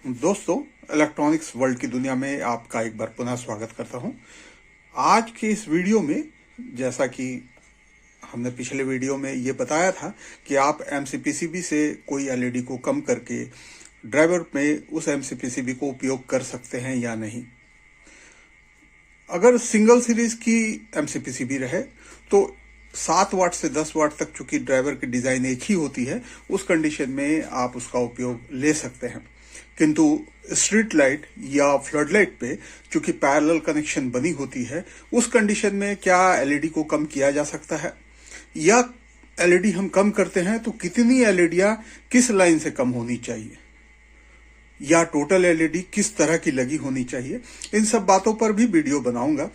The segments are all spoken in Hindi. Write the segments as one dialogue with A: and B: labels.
A: दोस्तों, इलेक्ट्रॉनिक्स वर्ल्ड की दुनिया में आपका एक बार पुनः स्वागत करता हूं। आज के इस वीडियो में, जैसा कि हमने पिछले वीडियो में ये बताया था कि आप एमसीपीसीबी से कोई एलईडी को कम करके ड्राइवर में उस एमसीपीसीबी को उपयोग कर सकते हैं या नहीं। अगर सिंगल सीरीज की एमसीपीसीबी रहे तो 7 वाट से 10 वाट तक, चूंकि ड्राइवर की डिजाइन एक ही होती है, उस कंडीशन में आप उसका उपयोग ले सकते हैं। किंतु स्ट्रीट लाइट या फ्लड लाइट पे चूंकि पैरेलल कनेक्शन बनी होती है, उस कंडीशन में क्या एलईडी को कम किया जा सकता है, या एलईडी हम कम करते हैं तो कितनी एलईडियां किस लाइन से कम होनी चाहिए, या टोटल एलईडी किस तरह की लगी होनी चाहिए, इन सब बातों पर भी वीडियो बनाऊंगा।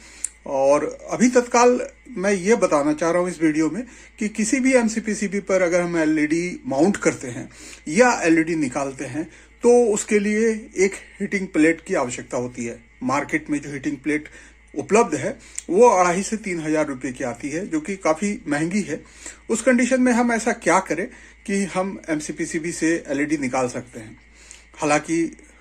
A: और अभी तत्काल मैं ये बताना चाह रहा हूं इस वीडियो में कि किसी भी एमसीपीसीबी पर अगर हम एलईडी माउंट करते हैं या एलईडी निकालते हैं तो उसके लिए एक हीटिंग प्लेट की आवश्यकता होती है। मार्केट में जो हीटिंग प्लेट उपलब्ध है वो 2,500 से 3,000 रुपये की आती है, जो कि काफी महंगी है। उस कंडीशन में हम ऐसा क्या करें कि हम एमसीपीसीबी से एलईडी निकाल सकते हैं। हालांकि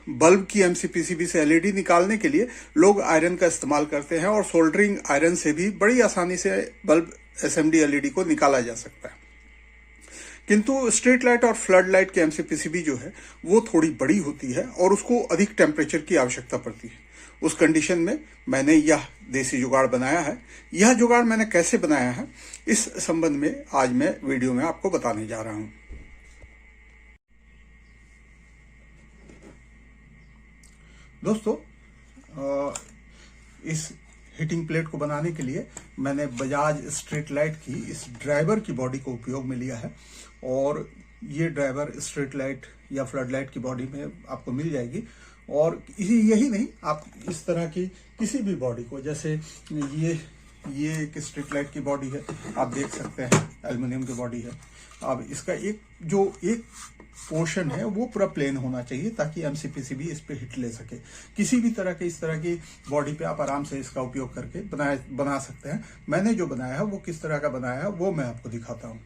A: बल्ब की एमसीपीसीबी से एलईडी निकालने के लिए लोग आयरन का इस्तेमाल करते हैं, और सोल्डरिंग आयरन से भी बड़ी आसानी से बल्ब एसएमडी एलईडी को निकाला जा सकता है। किंतु स्ट्रीट लाइट और फ्लड लाइट की एमसीपीसीबी जो है वो थोड़ी बड़ी होती है और उसको अधिक टेम्परेचर की आवश्यकता पड़ती है। उस कंडीशन में मैंने यह देसी जुगाड़ बनाया है। यह जुगाड़ मैंने कैसे बनाया है, इस संबंध में आज मैं वीडियो में आपको बताने जा रहा हूं। दोस्तों, इस हीटिंग प्लेट को बनाने के लिए मैंने बजाज स्ट्रीट लाइट की इस ड्राइवर की बॉडी को उपयोग में लिया है, और ये ड्राइवर स्ट्रीट लाइट या फ्लड लाइट की बॉडी में आपको मिल जाएगी। और यही नहीं, आप इस तरह की किसी भी बॉडी को, जैसे ये एक स्ट्रीट लाइट की बॉडी है, आप देख सकते हैं एल्युमिनियम की बॉडी है। अब इसका एक पोर्शन है वो पूरा प्लेन होना चाहिए ताकि एमसीपीसीबी इस पे हिट ले सके। किसी भी तरह के इस तरह की बॉडी पे आप आराम से इसका उपयोग करके बना सकते हैं। मैंने जो बनाया है वो किस तरह का बनाया है वो मैं आपको दिखाता हूं।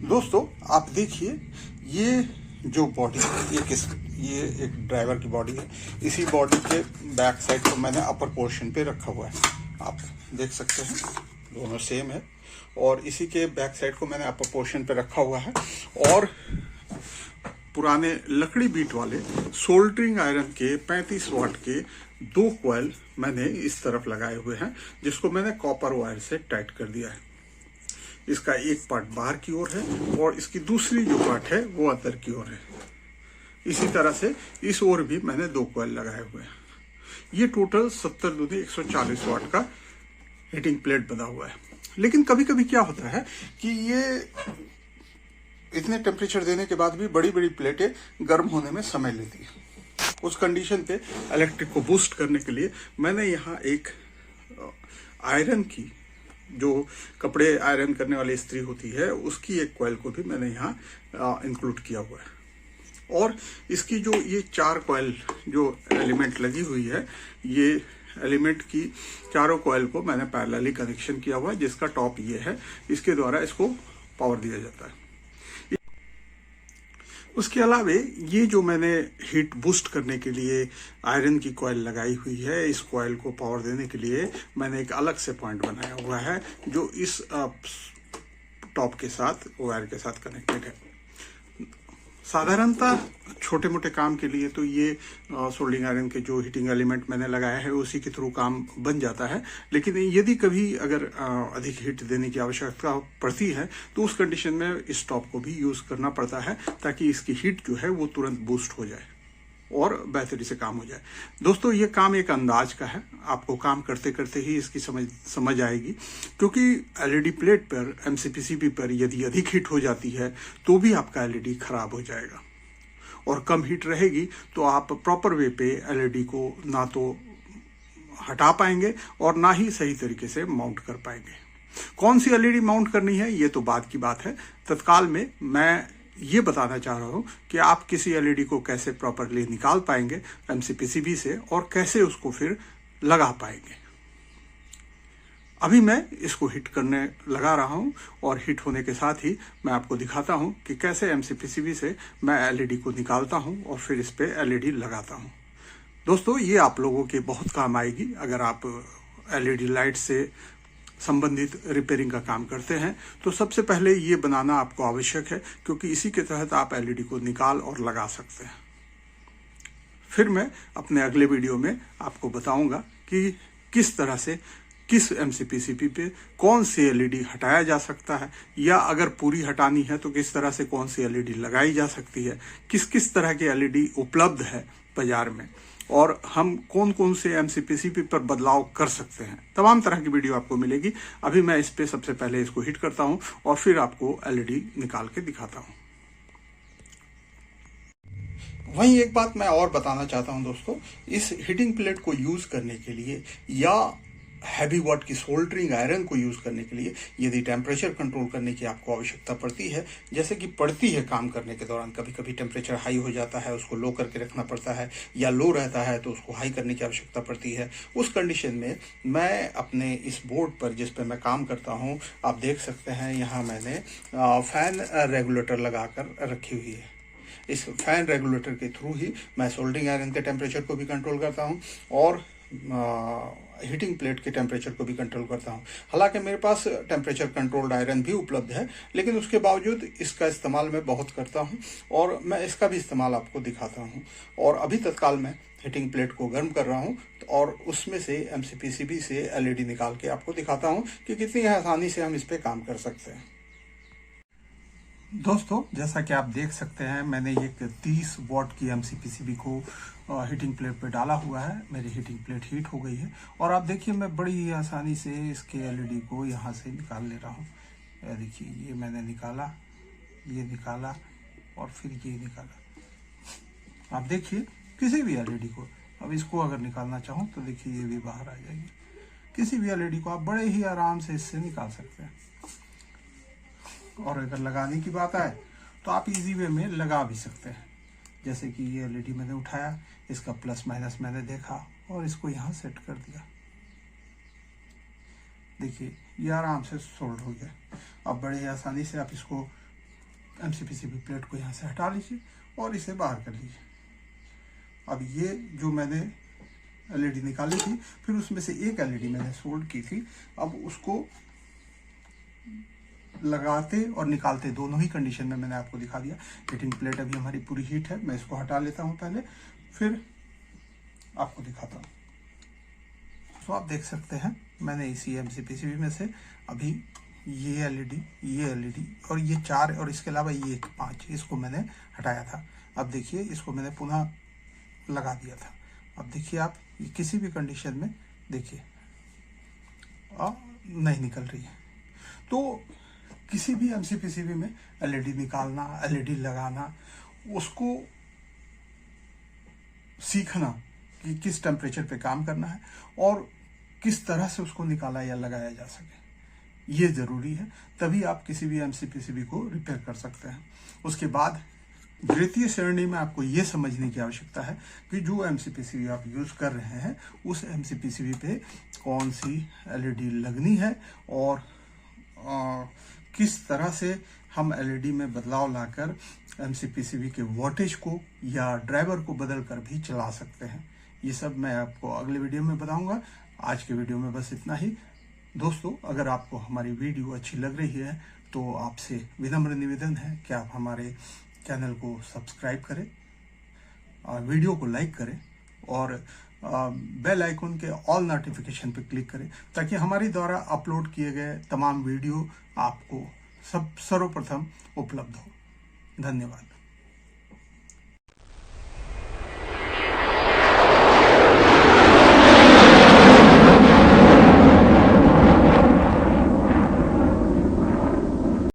A: दोस्तों, आप देखिए, ये जो बॉडी है ये एक ड्राइवर की बॉडी है। इसी बॉडी के बैक साइड को मैंने अपर पोर्शन पे रखा हुआ है, आप देख सकते हैं दोनों सेम है। और इसी के बैक साइड को मैंने अपर पोर्शन पे रखा हुआ है, और पुराने लकड़ी बीट वाले सोल्डरिंग आयरन के 35 वाट के 2 कॉइल मैंने इस तरफ लगाए हुए हैं, जिसको मैंने कॉपर वायर से टाइट कर दिया है। इसका एक पार्ट बाहर की ओर है और इसकी दूसरी जो पार्ट है वो अंदर की ओर है। इसी तरह से इस ओर भी मैंने 2 कॉइल लगाए हुए हैं। ये टोटल 70 दूनी 140 वाट का हीटिंग प्लेट बना हुआ है। लेकिन कभी कभी क्या होता है कि ये इतने टेम्परेचर देने के बाद भी बड़ी बड़ी प्लेटें गर्म होने में समय लेती है। उस कंडीशन पे इलेक्ट्रिक को बूस्ट करने के लिए मैंने यहाँ एक आयरन की, जो कपड़े आयरन करने वाली इस्त्री होती है, उसकी एक कॉइल को भी मैंने यहाँ इंक्लूड किया हुआ है। और इसकी जो ये 4 कॉइल जो एलिमेंट लगी हुई है, ये एलिमेंट की चारों कॉइल को मैंने पैरेलली कनेक्शन किया हुआ है, जिसका टॉप ये है। इसके द्वारा इसको पावर दिया जाता है। उसके अलावा ये जो मैंने हीट बूस्ट करने के लिए आयरन की कॉइल लगाई हुई है, इस कॉइल को पावर देने के लिए मैंने एक अलग से पॉइंट बनाया हुआ है, जो इस टॉप के साथ, वायर के साथ कनेक्टेड है। साधारणतः छोटे मोटे काम के लिए तो ये सोल्डरिंग आयरन के जो हीटिंग एलिमेंट मैंने लगाया है उसी के थ्रू काम बन जाता है। लेकिन यदि कभी अगर अधिक हीट देने की आवश्यकता पड़ती है तो उस कंडीशन में इस टॉप को भी यूज करना पड़ता है, ताकि इसकी हीट जो है वो तुरंत बूस्ट हो जाए और बेहतरी से काम हो जाए। दोस्तों, ये काम एक अंदाज का है, आपको काम करते करते ही इसकी समझ आएगी। क्योंकि एलईडी प्लेट पर, एमसीपीसीबी पर यदि अधिक हीट हो जाती है तो भी आपका एलईडी खराब हो जाएगा, और कम हीट रहेगी तो आप प्रॉपर वे पे एलईडी को ना तो हटा पाएंगे और ना ही सही तरीके से माउंट कर पाएंगे। कौन सी एलईडी माउंट करनी है ये तो बाद की बात है। तत्काल में मैं ये बताना चाह रहा हूं कि आप किसी एलईडी को कैसे प्रॉपरली निकाल पाएंगे एमसीपीसीबी से, और कैसे उसको फिर लगा पाएंगे। अभी मैं इसको हिट करने लगा रहा हूं और हिट होने के साथ ही मैं आपको दिखाता हूं कि कैसे एमसीपीसीबी से मैं एलईडी को निकालता हूं और फिर इस पे एलईडी लगाता हूं। दोस्तों, ये आप लोगों के बहुत काम आएगी अगर आप एलईडी लाइट से संबंधित रिपेयरिंग का काम करते हैं। तो सबसे पहले ये बनाना आपको आवश्यक है, क्योंकि इसी के तहत आप एलईडी को निकाल और लगा सकते हैं। फिर मैं अपने अगले वीडियो में आपको बताऊंगा कि किस तरह से किस एमसीपीसीबी पे कौन सी एलईडी हटाया जा सकता है, या अगर पूरी हटानी है तो किस तरह से कौन सी एलईडी लगाई जा सकती है, किस किस तरह की एलईडी उपलब्ध है बाजार में, और हम कौन कौन से एमसीपीसीबी पर बदलाव कर सकते हैं। तमाम तरह की वीडियो आपको मिलेगी। अभी मैं इस पे सबसे पहले इसको हिट करता हूं और फिर आपको एलईडी निकाल के दिखाता हूं। वहीं एक बात मैं और बताना चाहता हूं दोस्तों, इस हीटिंग प्लेट को यूज करने के लिए या हैवी वाट की सोल्डरिंग आयरन को यूज करने के लिए यदि टेम्परेचर कंट्रोल करने की आपको आवश्यकता पड़ती है, जैसे कि पड़ती है काम करने के दौरान, कभी कभी टेम्परेचर हाई हो जाता है, उसको लो करके रखना पड़ता है, या लो रहता है तो उसको हाई करने की आवश्यकता पड़ती है, उस कंडीशन में मैं अपने इस बोर्ड पर जिस पर मैं काम करता हूं, आप देख सकते हैं यहाँ मैंने फैन रेगुलेटर लगाकर रखी हुई है। इस फैन रेगुलेटर के थ्रू ही मैं सोल्डरिंग आयरन के टेम्परेचर को भी कंट्रोल करता हूं और हीटिंग प्लेट के टेम्परेचर को भी कंट्रोल करता हूं। हालांकि मेरे पास टेम्परेचर कंट्रोल्ड आयरन भी उपलब्ध है, लेकिन उसके बावजूद इसका इस्तेमाल मैं बहुत करता हूं और मैं इसका भी इस्तेमाल आपको दिखाता हूं। और अभी तत्काल मैं हीटिंग प्लेट को गर्म कर रहा हूं और उसमें से एमसीपीसीबी से एलईडी निकाल के आपको दिखाता हूं कि कितनी आसानी से हम इस पर काम कर सकते हैं। दोस्तों, जैसा कि आप देख सकते हैं, मैंने एक 30 वॉट की एमसीपीसीबी को हीटिंग प्लेट पे डाला हुआ है। मेरी हीटिंग प्लेट हीट हो गई है और आप देखिए मैं बड़ी ही आसानी से इसके एलईडी को यहाँ से निकाल ले रहा हूँ। देखिए, ये मैंने निकाला, ये निकाला और फिर ये निकाला। आप देखिए किसी भी एलईडी को, अब इसको अगर निकालना चाहूँ तो देखिए ये भी बाहर आ जाएगी। किसी भी एलईडी को आप बड़े ही आराम से इससे निकाल सकते हैं। और अगर लगाने की बात आए तो आप इजी वे में लगा भी सकते हैं। जैसे कि ये एलईडी मैंने उठाया, इसका प्लस माइनस मैंने देखा और इसको यहाँ सेट कर दिया। देखिए ये आराम से सोल्ड हो गया। अब बड़े ही आसानी से आप इसको एमसीपीसीबी प्लेट को यहाँ से हटा लीजिए और इसे बाहर कर लीजिए। अब ये जो मैंने एलईडी निकाली थी, फिर उसमें से एक एलईडी मैंने सोल्ड की थी, अब उसको लगाते और निकालते दोनों ही कंडीशन में मैंने आपको दिखा दिया। हीटिंग प्लेट अभी हमारी पूरी हीट है, मैं इसको हटा लेता हूं पहले, फिर आपको दिखाता हूं। तो आप देख सकते हैं मैंने इसी एमसीपीसीबी में से अभी ये एलईडी और ये 4 और इसके अलावा ये 5 इसको मैंने हटाया था। अब देखिए इसको मैंने पुनः लगा दिया था। अब देखिए आप किसी भी कंडीशन में देखिए नहीं निकल रही है। तो किसी भी एमसीपीसीबी में एलईडी निकालना, एलईडी लगाना, उसको सीखना कि किस टेम्परेचर पे काम करना है और किस तरह से उसको निकाला या लगाया जा सके, ये जरूरी है। तभी आप किसी भी एमसीपीसीबी को रिपेयर कर सकते हैं। उसके बाद द्वितीय श्रेणी में आपको ये समझने की आवश्यकता है कि जो एमसीपीसीबी आप यूज कर रहे हैं उस एमसीपीसीबी पे कौन सी एलईडी लगनी है और किस तरह से हम एलईडी में बदलाव लाकर एमसीपीसीबी के वोल्टेज को या ड्राइवर को बदल कर भी चला सकते हैं। ये सब मैं आपको अगले वीडियो में बताऊंगा। आज के वीडियो में बस इतना ही। दोस्तों, अगर आपको हमारी वीडियो अच्छी लग रही है तो आपसे विनम्र निवेदन है कि आप हमारे चैनल को सब्सक्राइब करें, वीडियो को लाइक करें और बेल आइकन के ऑल नोटिफिकेशन पर क्लिक करें, ताकि हमारे द्वारा अपलोड किए गए तमाम वीडियो आपको सर्वप्रथम उपलब्ध हो। धन्यवाद।